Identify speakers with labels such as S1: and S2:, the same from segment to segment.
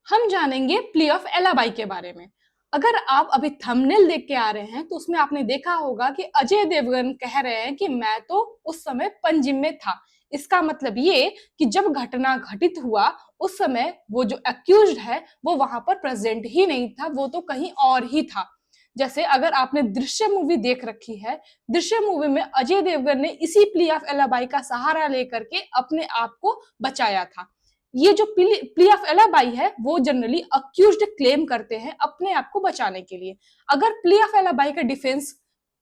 S1: हम जानेंगे plea of एलाबाई के बारे में। अगर आप अभी थंबनेल देख के आ रहे हैं तो उसमें आपने देखा होगा कि अजय देवगन कह रहे हैं कि मैं तो उस समय पंजिम में था। इसका मतलब ये कि जब घटना घटित हुआ उस समय वो जो अक्यूज्ड है वो वहां पर प्रेजेंट ही नहीं था, वो तो कहीं और ही था। जैसे अगर आपने दृश्य मूवी देख रखी है, दृश्य मूवी में अजय देवगन ने इसी प्ली ऑफ एलाबाई का सहारा लेकर के अपने आप को बचाया था। ये जो प्ली ऑफ एलाबाई है वो जनरली अक्यूज्ड क्लेम करते हैं अपने आप को बचाने के लिए। अगर प्ली ऑफ एलाबाई का डिफेंस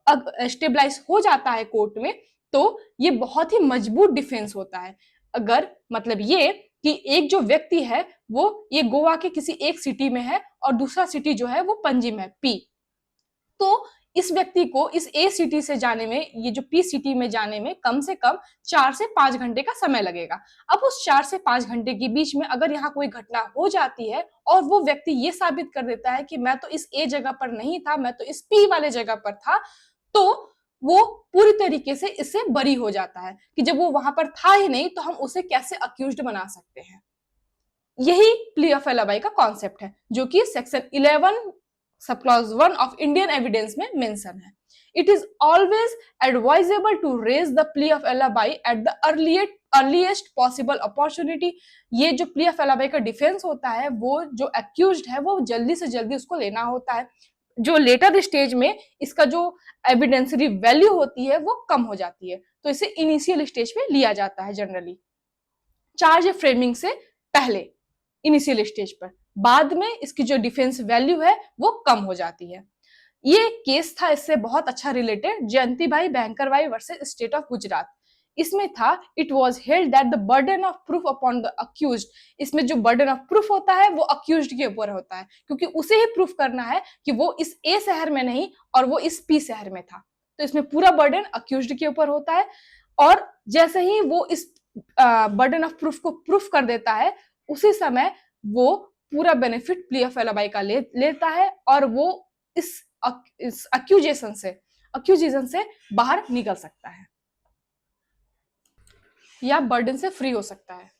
S1: स्टेबलाइज हो जाता है कोर्ट में तो ये बहुत ही मजबूत डिफेंस होता है। अगर मतलब ये कि एक जो व्यक्ति है वो ये गोवा के किसी एक सिटी में है और दूसरा सिटी जो है वो पंजिम है, पी, तो इस व्यक्ति को इस ए सिटी से जाने में, ये जो पी सिटी में जाने में कम से कम 4 से 5 घंटे का समय लगेगा। अब उस 4 से 5 घंटे के बीच में अगर यहाँ कोई घटना हो जाती है और वो व्यक्ति ये साबित कर देता है कि मैं तो इस ए जगह पर नहीं था, मैं तो इस पी वाले जगह पर था, तो वो पूरी तरीके से इससे बरी हो जाता है कि जब वो वहां पर था ही नहीं तो हम उसे कैसे अक्यूज्ड बना सकते हैं। यही प्ली ऑफ एलाबाई का कॉन्सेप्ट है जो कि section 11 sub clause 1 of Indian evidence में मेंशन है। It is always advisable to raise the plea of alibi at the earliest possible opportunity. ये जो प्ली ऑफ एलाबाई का डिफेंस होता है वो जो एक्यूज्ड है वो जल्दी से जल्दी उसको लेना होता है। जो लेटर स्टेज में इसका जो एविडेंसरी वैल्यू होती है वो कम हो जाती है, तो इसे इनिशियल स्टेज पे लिया जाता है जनरली, चार्ज फ्रेमिंग से पहले, इनिशियल स्टेज पर। बाद में इसकी जो डिफेंस वैल्यू है वो कम हो जाती है। ये केस था इससे बहुत अच्छा रिलेटेड, जयंती भाई बैंकर भाई वर्सेस स्टेट ऑफ गुजरात। इसमें था it was held that the burden of proof upon the accused. इसमें जो बर्डन ऑफ प्रूफ होता है वो अक्यूज्ड के ऊपर होता है क्योंकि उसे ही प्रूफ करना है कि वो इस ए शहर में नहीं और वो इस पी शहर में था, तो इसमें पूरा बर्डन अक्यूज्ड के ऊपर होता है। और जैसे ही वो इस बर्डन ऑफ प्रूफ को प्रूफ कर देता है उसी समय वो पूरा बेनिफिट प्ली ऑफ एलाबाई का लेता है और वो इस अक्यूजेशन से बाहर निकल सकता है या बर्डन से फ्री हो सकता है।